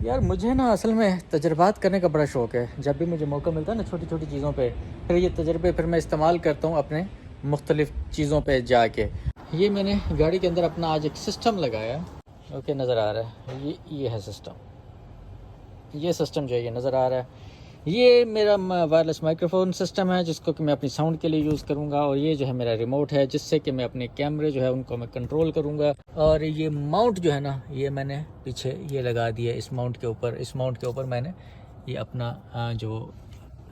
यार मुझे ना असल में तजर्बात करने का बड़ा शौक़ है। जब भी मुझे मौका मिलता है ना छोटी-छोटी चीज़ों पे, फिर ये तजर्बे फिर मैं इस्तेमाल करता हूँ अपने मुख्तलिफ़ चीज़ों पे जाके। ये मैंने गाड़ी के अंदर अपना आज एक सिस्टम लगाया है। ओके, नज़र आ रहा है? ये है सिस्टम। ये सिस्टम जो है ये नज़र आ रहा है। ये मेरा वायरलेस माइक्रोफोन सिस्टम है जिसको कि मैं अपनी साउंड के लिए यूज़ करूँगा, और ये जो है मेरा रिमोट है जिससे कि मैं अपने कैमरे जो है उनको मैं कंट्रोल करूँगा। और ये माउंट जो है ना, ये मैंने पीछे ये लगा दिया इस माउंट के ऊपर। इस माउंट के ऊपर मैंने ये अपना जो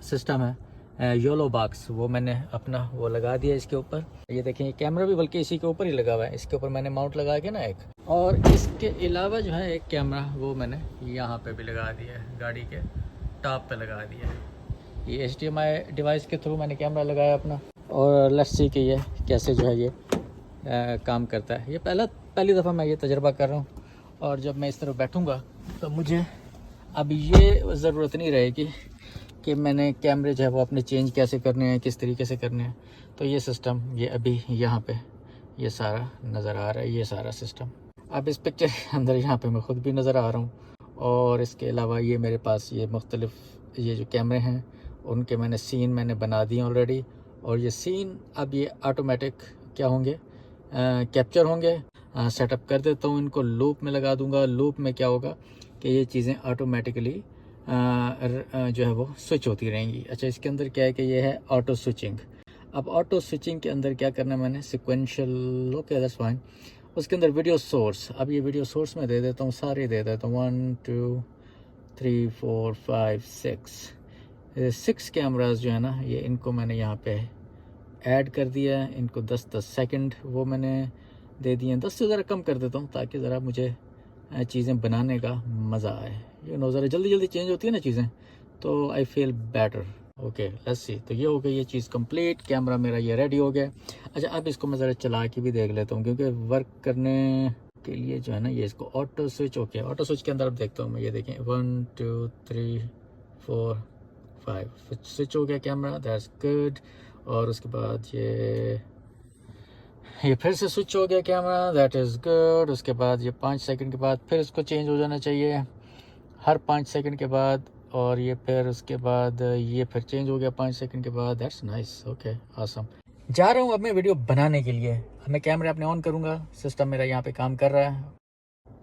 सिस्टम है योलो बॉक्स, वो मैंने अपना वो लगा दिया इसके ऊपर। ये देखें, ये कैमरा भी बल्कि इसी के ऊपर ही लगा हुआ है। इसके ऊपर मैंने माउंट लगा के ना एक, और इसके अलावा जो है एक कैमरा वो मैंने यहाँ पे भी लगा दिया है, गाड़ी के टॉप पे लगा दिया है। ये HDMI डिवाइस के थ्रू मैंने कैमरा लगाया अपना, और लेट्स सी कि ये कैसे जो है ये काम करता है। ये पहली दफ़ा मैं ये तजर्बा कर रहा हूँ, और जब मैं इस तरफ बैठूँगा तो मुझे अब ये ज़रूरत नहीं रहेगी कि मैंने कैमरे जो है वो अपने चेंज कैसे करने हैं, किस तरीके से करने हैं। तो ये सिस्टम ये अभी यहाँ पे ये सारा नज़र आ रहा है, ये सारा सिस्टम। अब इस पिक्चर के अंदर यहाँ पे मैं ख़ुद भी नज़र आ रहा हूँ, और इसके अलावा ये मेरे पास ये मुख्तलिफ़ ये जो कैमरे हैं उनके मैंने सीन मैंने बना दिए ऑलरेडी। और ये सीन अब ये ऑटोमेटिक क्या होंगे, कैप्चर होंगे। सेटअप कर देता हूँ, इनको लूप में लगा दूँगा। लूप में क्या होगा कि ये चीज़ें ऑटोमेटिकली जो है वो स्विच होती रहेंगी। अच्छा, इसके अंदर क्या है कि ये है ऑटो स्विचिंग। अब ऑटो स्विचिंग के अंदर क्या करना है मैंने, सिक्वेंशियल, ओके दैट्स फाइन। उसके अंदर वीडियो सोर्स, अब ये वीडियो सोर्स में दे देता हूँ, सारे दे देता हूँ 1 2 3 4 5 6 कैमरास जो है ना, ये इनको मैंने यहाँ पे ऐड कर दिया है। इनको 10-10 सेकंड वो मैंने दे दिए हैं। 10 से ज़रा कम कर देता हूँ ताकि ज़रा मुझे चीज़ें बनाने का मज़ा आए। ज़रा जल्दी जल्दी चेंज होती है ना चीज़ें, तो I feel better. Okay let's see. तो ये हो गई ये चीज़ कंप्लीट, कैमरा मेरा ये रेडी हो गया। अच्छा, अब इसको मैं ज़रा चला के भी देख लेता हूँ, क्योंकि वर्क करने के लिए जो है ना ये इसको auto switch, okay auto switch के अंदर अब देखता हूँ मैं। ये देखें 1 2 3 4 5 स्विच हो गया कैमरा, दैट्स गुड। और उसके बाद ये फिर से स्विच हो गया कैमरा, दैट इज़ गुड। उसके बाद ये 5 सेकंड के बाद फिर इसको चेंज हो जाना चाहिए, हर 5 सेकंड के बाद। और ये फिर उसके बाद ये फिर चेंज हो गया 5 सेकंड के बाद, दैट्स नाइस, ओके ऑसम। जा रहा हूँ अब मैं वीडियो बनाने के लिए। अब मैं कैमरा अपने ऑन करूँगा, सिस्टम मेरा यहाँ पे काम कर रहा है।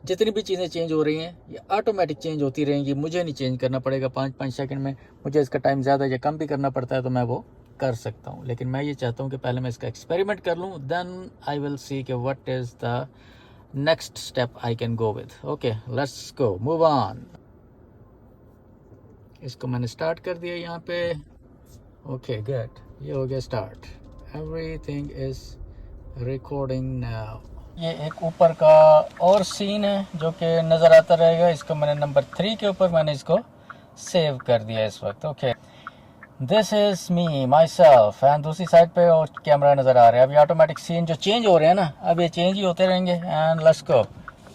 जितनी भी चीज़ें चेंज हो रही हैं ये ऑटोमेटिक चेंज होती रहेंगी, मुझे नहीं चेंज करना पड़ेगा 5-5 सेकंड में। मुझे इसका टाइम ज़्यादा या कम भी करना पड़ता है तो मैं वो कर सकता हूँ, लेकिन मैं ये चाहता हूँ कि पहले मैं इसका एक्सपेरिमेंट कर लूँ, देन आई विल सी कि what is the next step I can go with. Okay let's go, move on. इसको मैंने स्टार्ट कर दिया यहाँ पे, ओके गुड, ये हो गया start. Everything is recording now. ये एक ऊपर का और सीन है जो कि नज़र आता रहेगा। इसको मैंने नंबर 3 के ऊपर मैंने इसको सेव कर दिया इस वक्त। Okay, this is me my self, and दूसरी साइड पे और कैमरा नज़र आ रहा है। अभी ऑटोमेटिक सीन जो चेंज हो रहे हैं ना, अब ये चेंज ही होते रहेंगे। And let's go.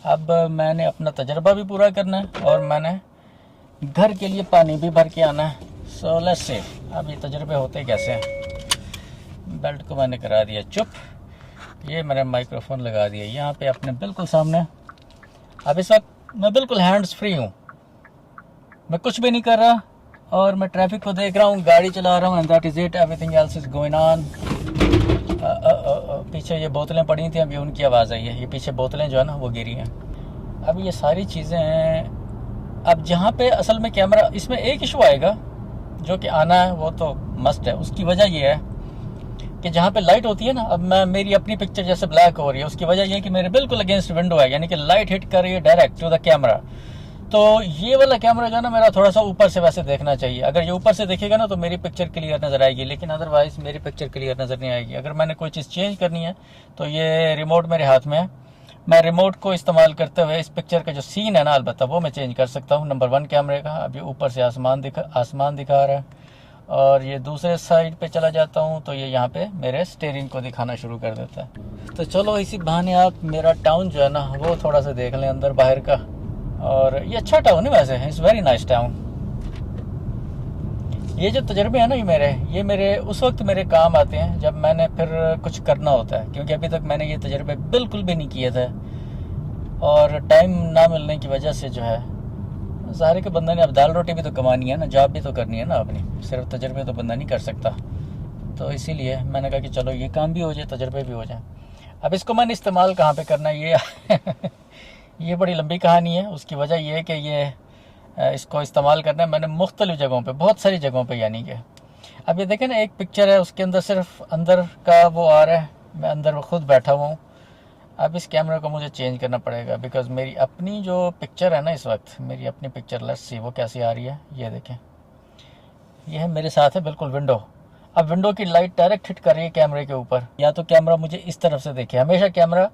अब मैंने अपना तजर्बा भी पूरा करना है, और मैंने घर के लिए पानी भी भर के आना है। सो लेट्स सी अब ये तजर्बे होते कैसे हैं। बेल्ट को मैंने करा दिया चुप, ये मैंने माइक्रोफोन लगा दिया यहाँ पे अपने बिल्कुल सामने। अब इस वक्त मैं बिल्कुल हैंड्स फ्री हूँ, मैं कुछ भी नहीं कर रहा, और मैं ट्रैफिक को देख रहा हूँ, गाड़ी चला रहा हूँ, and that is it, everything else is going on. पीछे ये बोतलें पड़ी थी, अभी उनकी आवाज़ आई है। ये पीछे बोतलें जो है ना वो गिरी हैं। अब ये सारी चीज़ें हैं। अब जहाँ पे असल में कैमरा, इसमें एक इशू आएगा जो कि आना है, वो तो मस्ट है। उसकी वजह ये है कि जहाँ पे लाइट होती है ना, अब मेरी अपनी पिक्चर जैसे ब्लैक हो रही है, उसकी वजह ये है कि मेरे बिल्कुल अगेंस्ट विंडो है, यानी कि लाइट हिट कर रही है डायरेक्ट टू द कैमरा। तो ये वाला कैमरा जो है ना मेरा थोड़ा सा ऊपर से वैसे देखना चाहिए। अगर ये ऊपर से देखेगा ना तो मेरी पिक्चर क्लियर नज़र आएगी, लेकिन अदरवाइज़ मेरी पिक्चर क्लियर नज़र नहीं आएगी। अगर मैंने कोई चीज़ चेंज करनी है तो ये रिमोट मेरे हाथ में है, मैं रिमोट को इस्तेमाल करते हुए इस पिक्चर का जो सीन है ना, अलबत्ता वो मैं चेंज कर सकता हूँ। नंबर 1 कैमरे का, अब ये ऊपर से आसमान दिखा रहा है, और ये दूसरे साइड पे चला जाता हूँ तो ये यहाँ पे मेरे स्टीयरिंग को दिखाना शुरू कर देता है। तो चलो इसी बहाने आप मेरा टाउन जो है ना वो थोड़ा सा देख लें अंदर बाहर का। और ये अच्छा टाउन है वैसे, इट्स वेरी नाइस टाउन। ये जो तजर्बे हैं ना ये मेरे उस वक्त मेरे काम आते हैं जब मैंने फिर कुछ करना होता है, क्योंकि अभी तक मैंने ये तजर्बे बिल्कुल भी नहीं किए थे, और टाइम ना मिलने की वजह से जो है ज़ाहिर के बंदा ने अब दाल रोटी भी तो कमानी है ना, जॉब भी तो करनी है ना अपनी, सिर्फ तजर्बे तो बंदा नहीं कर सकता। तो इसीलिए मैंने कहा कि चलो ये काम भी हो जाए, तजर्बे भी हो जाए। अब इसको मैंने इस्तेमाल कहाँ पे करना है ये ये बड़ी लंबी कहानी है। उसकी वजह ये है कि ये इसको इस्तेमाल करना है मैंने मुख्तलिफ़ जगहों पे, बहुत सारी जगहों पे, यानी कि अब ये देखें ना, एक पिक्चर है उसके अंदर सिर्फ अंदर का वो आ रहा है, मैं अंदर खुद बैठा हुआ हूँ। अब इस कैमरे को मुझे चेंज करना पड़ेगा, बिकॉज़ मेरी अपनी जो पिक्चर है ना इस वक्त, मेरी अपनी पिक्चर, लेट्स सी वो कैसी आ रही है। ये देखें, ये है मेरे साथ है बिल्कुल विंडो। अब विंडो की लाइट डायरेक्ट हिट कर रही है कैमरे के ऊपर, या तो कैमरा मुझे इस तरफ से देखे, हमेशा कैमरा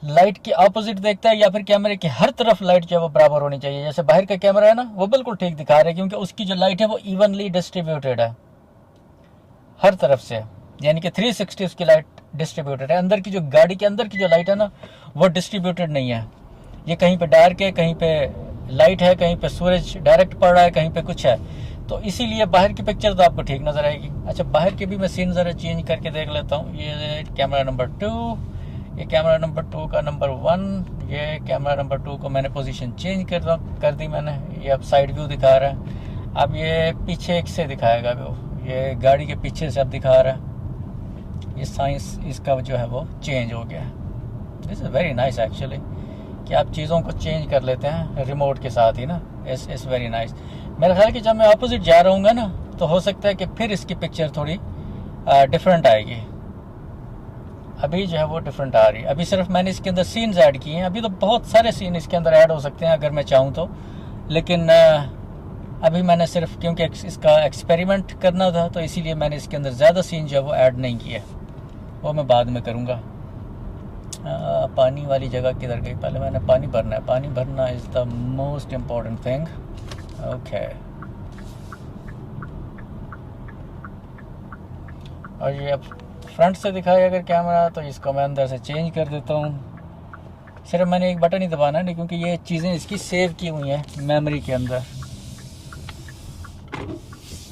लाइट की अपोजिट देखता है, या फिर कैमरे की हर तरफ लाइट जो है वो बराबर होनी चाहिए। जैसे बाहर का कैमरा है ना, वो बिल्कुल ठीक दिखा रहा है, क्योंकि उसकी जो लाइट है वो इवनली डिस्ट्रीब्यूटेड है हर तरफ से, यानी कि 360 उसकी लाइट डिस्ट्रीब्यूटेड है। अंदर की जो गाड़ी के अंदर की जो लाइट है ना, वो डिस्ट्रीब्यूटेड नहीं है। ये कहीं पे डार्क है, कहीं पे लाइट है, कहीं पे सूरज डायरेक्ट पड़ रहा है, कहीं पे कुछ है। तो इसीलिए बाहर की पिक्चर तो आपको ठीक नज़र आएगी। अच्छा, बाहर के भी मैं सीन ज़रा चेंज करके देख लेता हूँ। ये कैमरा नंबर 2, ये कैमरा नंबर 2 का नंबर 1, ये कैमरा नंबर 2 को मैंने पोजीशन चेंज कर दी मैंने। ये अब साइड व्यू दिखा रहा है। अब ये पीछे एक से दिखाएगा, वो ये गाड़ी के पीछे से अब दिखा रहा है। ये साइंस इसका जो है वो चेंज हो गया। This is very nice actually, कि आप चीज़ों को चेंज कर लेते हैं रिमोट के साथ ही ना। It's very nice. मेरा ख्याल कि जब मैं अपोजिट जा रहा हूँ ना, तो हो सकता है कि फिर इसकी पिक्चर थोड़ी डिफरेंट आएगी। अभी जो है वो डिफरेंट आ रही है। अभी सिर्फ मैंने इसके अंदर सीन्स ऐड किए हैं, अभी तो बहुत सारे सीन इसके अंदर ऐड हो सकते हैं अगर मैं चाहूँ तो, लेकिन अभी मैंने सिर्फ क्योंकि इसका एक्सपेरिमेंट करना था, तो इसीलिए मैंने इसके अंदर ज़्यादा सीन जो है वो ऐड नहीं किए, वो मैं बाद में करूँगा। पानी वाली जगह किधर गई? पहले मैंने पानी भरना है। पानी भरना is the most important thing. Okay, और ये अब फ्रंट से दिखाया अगर कैमरा, तो इसको मैं अंदर से चेंज कर देता हूँ। सिर्फ मैंने एक बटन ही दबाना है, नहीं, क्योंकि ये चीज़ें इसकी सेव की हुई हैं मेमोरी के अंदर,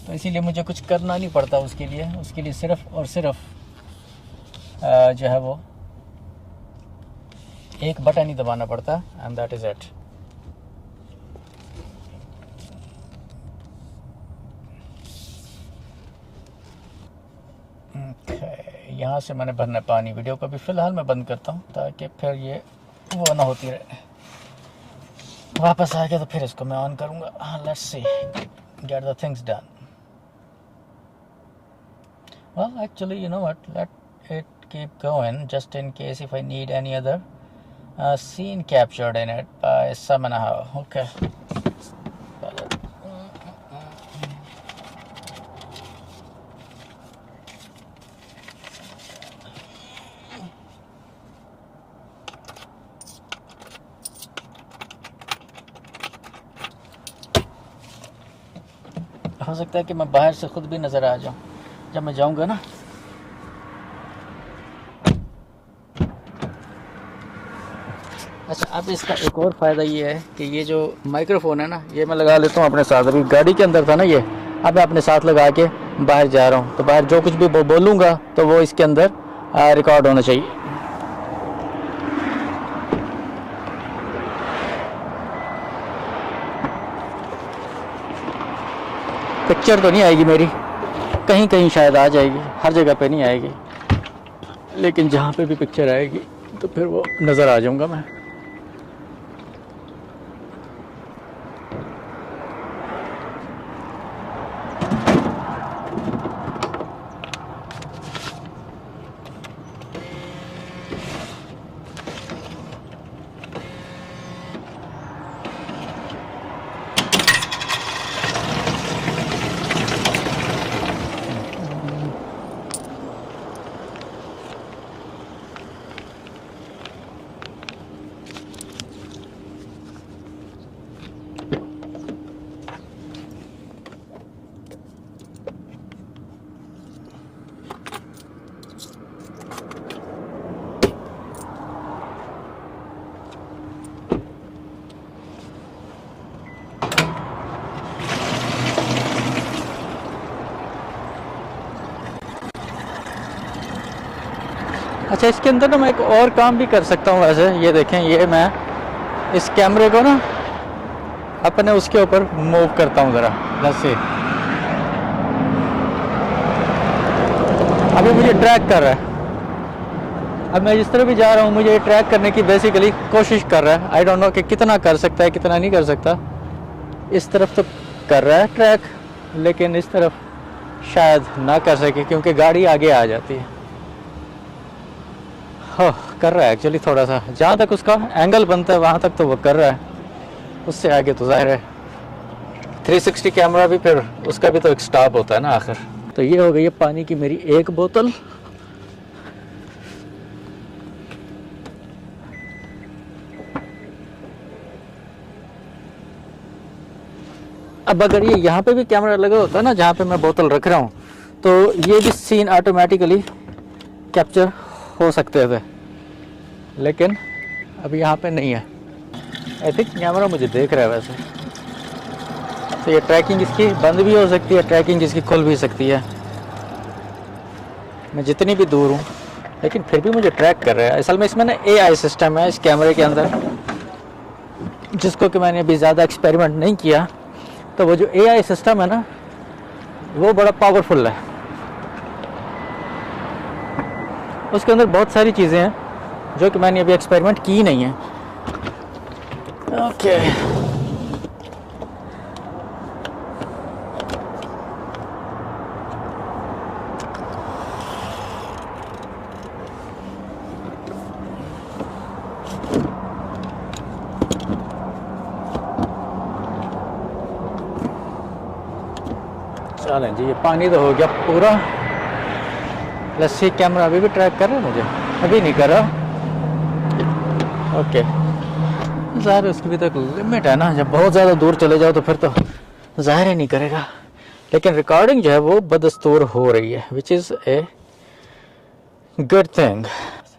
तो इसीलिए मुझे कुछ करना नहीं पड़ता उसके लिए सिर्फ और सिर्फ जो है वो एक बटन ही दबाना पड़ता है, एंड दैट इज़ इट। यहाँ से मैंने भरना है पानी। वीडियो को भी फ़िलहाल मैं बंद करता हूँ, ताकि फिर ये वो ना होती रहे। वापस आ गया तो फिर इसको मैं ऑन करूँगा। Let's see, get the things done. Well, actually, you know what? Let it keep going, just in case if I need any other scene captured in it by somehow. Okay. हो सकता है कि मैं बाहर से खुद भी नज़र आ जाऊँ जब मैं जाऊँगा ना। अच्छा, अब इसका एक और फ़ायदा ये है कि ये जो माइक्रोफोन है ना, ये मैं लगा लेता हूँ अपने साथ। अभी गाड़ी के अंदर था ना ये, अब मैं अपने साथ लगा के बाहर जा रहा हूँ, तो बाहर जो कुछ भी बोलूँगा तो वो इसके अंदर रिकॉर्ड होना चाहिए। पिक्चर तो नहीं आएगी मेरी, कहीं कहीं शायद आ जाएगी, हर जगह पे नहीं आएगी, लेकिन जहाँ पे भी पिक्चर आएगी तो फिर वो नज़र आ जाऊँगा मैं। अच्छा, इसके अंदर ना मैं एक और काम भी कर सकता हूँ वैसे। ये देखें, ये मैं इस कैमरे को ना अपने उसके ऊपर मूव करता हूँ ज़रा, जैसे अभी मुझे ट्रैक कर रहा है। अब मैं जिस तरह भी जा रहा हूँ मुझे ट्रैक करने की बेसिकली कोशिश कर रहा है। आई डोंट नो कि कितना कर सकता है कितना नहीं कर सकता। इस तरफ तो कर रहा है ट्रैक, लेकिन इस तरफ शायद ना कर सके क्योंकि गाड़ी आगे आ जाती है। हो कर रहा है एक्चुअली, थोड़ा सा जहाँ तक उसका एंगल बनता है वहाँ तक तो वो कर रहा है, उससे आगे तो जाहिर है 360 कैमरा भी फिर उसका भी तो एक स्टॉप होता है ना आखिर। तो ये हो गई है पानी की मेरी एक बोतल। अब अगर ये यहाँ पे भी कैमरा लगा होता है ना जहाँ पे मैं बोतल रख रहा हूँ, तो ये भी सीन ऑटोमेटिकली कैप्चर हो सकते थे, लेकिन अब यहाँ पे नहीं है। आई थिंक कैमरा मुझे देख रहा है वैसे, तो ये ट्रैकिंग इसकी बंद भी हो सकती है, ट्रैकिंग इसकी खुल भी सकती है। मैं जितनी भी दूर हूँ लेकिन फिर भी मुझे ट्रैक कर रहा है। असल में इसमें ना AI सिस्टम है इस कैमरे के अंदर, जिसको कि मैंने अभी ज़्यादा एक्सपेरिमेंट नहीं किया। तो वो जो AI सिस्टम है ना वो बड़ा पावरफुल है, उसके अंदर बहुत सारी चीज़ें हैं जो कि मैंने अभी एक्सपेरिमेंट की नहीं है। ओके चलें जी, ये पानी तो हो गया पूरा। लस्सी कैमरा अभी भी ट्रैक कर रहा है मुझे, अभी नहीं कर रहा। ओके ज़ाहिर उसकी भी तो एक लिमिट है ना, जब बहुत ज़्यादा दूर चले जाओ तो फिर तो ज़ाहिर ही नहीं करेगा। लेकिन रिकॉर्डिंग जो है वो बदस्तूर हो रही है, which is a good thing.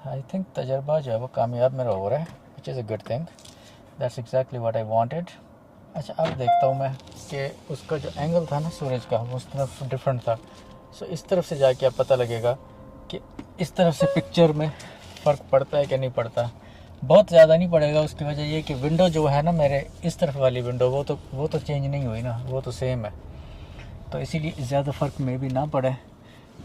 I think तजर्बा जो है वो कामयाब मेरा हो रहा है, which is a good thing. That's exactly what I wanted. अच्छा अब देखता हूँ मैं कि उसका जो एंगल था ना सूरज का वो उस तरफ डिफरेंट था। सो इस तरफ से जाके अब पता लगेगा कि इस तरफ से पिक्चर में फ़र्क पड़ता है कि नहीं पड़ता। बहुत ज़्यादा नहीं पड़ेगा, उसकी वजह ये कि विंडो जो है ना मेरे इस तरफ वाली विंडो वो तो चेंज नहीं हुई ना, वो तो सेम है। तो इसीलिए ज़्यादा फ़र्क में भी ना पड़े,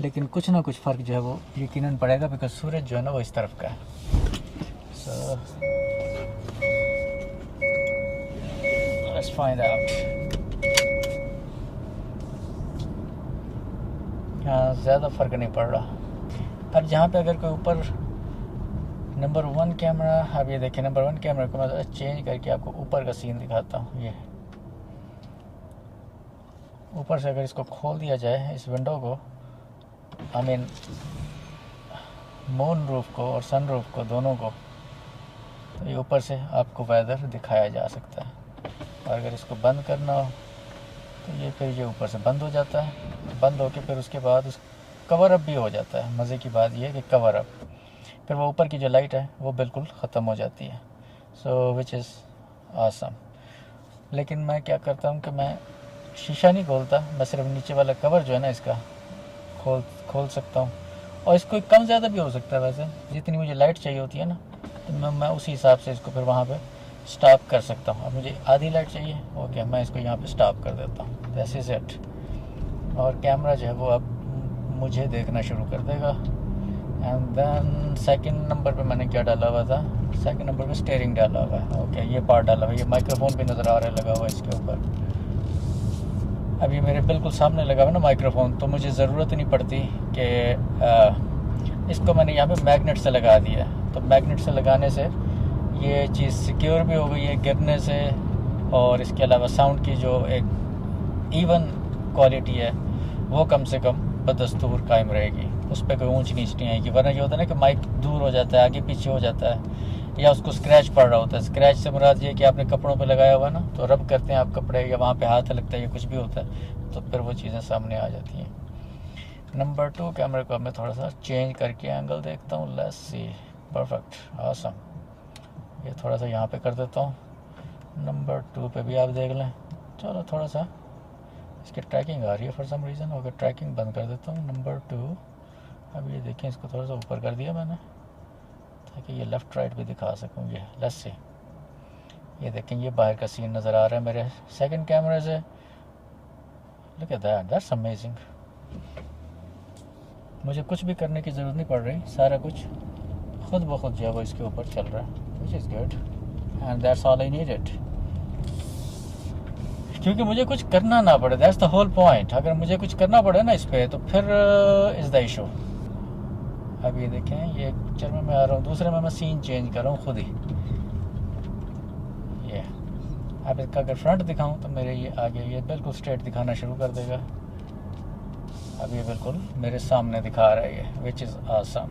लेकिन कुछ ना कुछ फ़र्क जो है वो यकीनन पड़ेगा, बिकॉज सूरज जो है ना वो इस तरफ का है। So let's find out. हाँ ज़्यादा फ़र्क नहीं पड़ रहा। अब जहाँ पे अगर कोई ऊपर नंबर 1 कैमरा, अब ये देखिए नंबर 1 कैमरा को मैं चेंज करके आपको ऊपर का सीन दिखाता हूँ। ये ऊपर से अगर इसको खोल दिया जाए इस विंडो को, आई मीन मून रूफ को और सन रूफ को दोनों को, तो ये ऊपर से आपको वेदर दिखाया जा सकता है। और अगर इसको बंद करना हो तो ये फिर ये ऊपर से बंद हो जाता है, बंद होके फिर उसके बाद उस कवर अप भी हो जाता है। मज़े की बात यह है कि कवर अप, फिर वो ऊपर की जो लाइट है वो बिल्कुल ख़त्म हो जाती है। सो विच इज़ आसम। लेकिन मैं क्या करता हूँ कि मैं शीशा नहीं खोलता, मैं सिर्फ नीचे वाला कवर जो है ना इसका खोल सकता हूँ। और इसको कम ज़्यादा भी हो सकता है, वैसे जितनी मुझे लाइट चाहिए होती है ना, तो मैं उसी हिसाब से इसको फिर वहाँ पे स्टॉप कर सकता हूँ। अब मुझे आधी लाइट चाहिए, ओके मैं इसको यहाँ पे स्टॉप कर देता हूँ, दैट्स इज इट। और कैमरा जो है वो अब मुझे देखना शुरू कर देगा। एंड देन सेकंड नंबर पे मैंने क्या डाला हुआ था, सेकंड नंबर पे स्टीयरिंग डाला हुआ है। ओके ये पार्ट डाला हुआ है, ये माइक्रोफोन भी नज़र आ रहा है लगा हुआ है इसके ऊपर। अब ये मेरे बिल्कुल सामने लगा हुआ ना माइक्रोफोन, तो मुझे ज़रूरत नहीं पड़ती कि इसको मैंने यहाँ पे मैग्नेट से लगा दिया है। तो मैग्नेट से लगाने से ये चीज़ सिक्योर भी हो गई है गिरने से, और इसके अलावा साउंड की जो एक इवन क्वालिटी है वो कम से कम बदस्तूर कायम रहेगी, उस पर कोई ऊंच नीच नहीं आएगी। वरना ये होता है ना कि माइक दूर हो जाता है, आगे पीछे हो जाता है, या उसको स्क्रैच पड़ रहा होता है। स्क्रैच से मुराद ये कि आपने कपड़ों पे लगाया हुआ ना, तो रब करते हैं आप कपड़े, या वहाँ पे हाथ लगता है या कुछ भी होता है, तो फिर वो चीज़ें सामने आ जाती हैं। नंबर 2 कैमरे को मैं थोड़ा सा चेंज करके एंगल देखता हूँ। Let's see, perfect, awesome. ये थोड़ा सा यहाँ पे कर देता हूँ, नंबर 2 पे भी आप देख लें। चलो थोड़ा सा इसकी ट्रैकिंग आ रही है फॉर सम रीज़न, अगर ट्रैकिंग बंद कर देता हूँ। नंबर 2, अब ये देखें इसको थोड़ा सा ऊपर कर दिया मैंने ताकि ये लेफ़्ट राइट भी दिखा सकूँ। ये लेट्स सी, ये देखें, ये बाहर का सीन नज़र आ रहा है मेरे सेकंड कैमरे से। Look at that, that's amazing. मुझे कुछ भी करने की ज़रूरत नहीं पड़ रही, सारा कुछ खुद ब खुद जो है वो इसके ऊपर चल रहा है, which is good and that's all I needed. क्योंकि मुझे कुछ करना ना पड़े, दैट्स द होल पॉइंट। अगर मुझे कुछ करना पड़े ना इस पर, तो फिर इज़ द इशू। अब ये देखें, ये पिक्चर में मैं आ रहा हूँ, दूसरे में मैं सीन चेंज कर रहा हूँ खुद ही। ये अब इसका अगर फ्रंट दिखाऊँ तो मेरे ये आगे ये बिल्कुल स्ट्रेट दिखाना शुरू कर देगा। अब ये बिल्कुल मेरे सामने दिखा रहा है ये, विच इज़ आसम।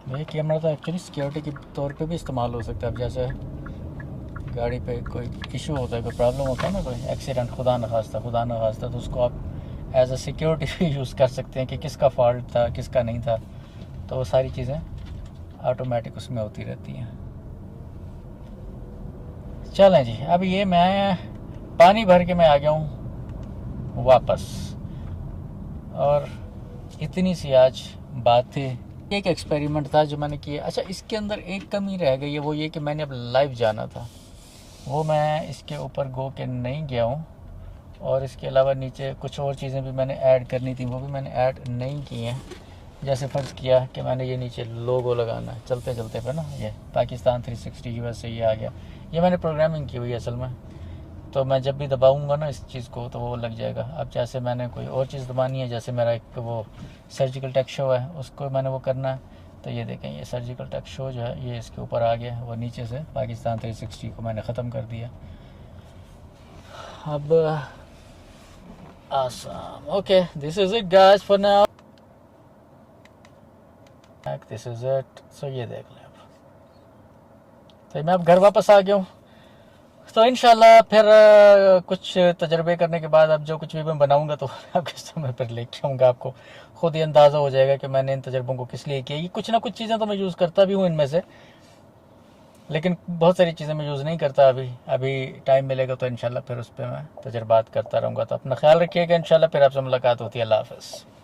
ये कैमरा तो एक्चुअली सिक्योरिटी के तौर पे भी इस्तेमाल हो सकता है। अब जैसे गाड़ी पे कोई इशू होता है, कोई प्रॉब्लम होता है ना, कोई एक्सीडेंट, खुदा न खास्ता, तो उसको आप एज अ सिक्योरिटी भी यूज़ कर सकते हैं कि किसका फॉल्ट था, किसका नहीं था। तो वो सारी चीज़ें ऑटोमेटिक उसमें होती रहती हैं। चलें जी, अब ये मैं पानी भर के मैं आ गया हूँ वापस, और इतनी सी आज बात थी। एक एक्सपेरिमेंट था जो मैंने किया। अच्छा, इसके अंदर एक कमी रह गई है, वो ये कि मैंने अब लाइव जाना था, वो मैं इसके ऊपर गो के नहीं गया हूँ। और इसके अलावा नीचे कुछ और चीज़ें भी मैंने ऐड करनी थी, वो भी मैंने ऐड नहीं की हैं। जैसे फ़र्ज़ किया कि मैंने ये नीचे लोगो लगाना है, चलते चलते पे ना, ये पाकिस्तान 360 की वजह से ये आ गया। ये मैंने प्रोग्रामिंग की हुई है असल में, तो मैं जब भी दबाऊंगा ना इस चीज़ को तो वो लग जाएगा। अब जैसे मैंने कोई और चीज़ दबानी है, जैसे मेरा एक वो सर्जिकल टेक शो है, उसको मैंने वो करना है, तो ये देखें, ये सर्जिकल टेक शो जो है ये इसके ऊपर आ गया। वो नीचे से पाकिस्तान 360 को मैंने ख़त्म कर दिया। अब awesome, okay, this is it guys for now, this is it। so ये देख लें। अब तो मैं अब घर वापस आ गया हूँ, तो इंशाल्लाह फिर कुछ तजर्बे करने के बाद अब जो कुछ भी मैं बनाऊंगा तो आपके सामने फिर लेके आऊँगा। आपको खुद ही अंदाज़ा हो जाएगा कि मैंने इन तजर्बों को किस लिए किया। ये कुछ ना कुछ चीज़ें तो मैं यूज़ करता भी हूँ इनमें से, लेकिन बहुत सारी चीज़ें मैं यूज़ नहीं करता। अभी टाइम मिलेगा तो इंशाल्लाह फिर उस पर मैं तजर्बात करता रहूँगा। तो अपना ख्याल रखिएगा, इंशाल्लाह फिर आपसे मुलाकात होती है। अल्लाह हाफ़िज़।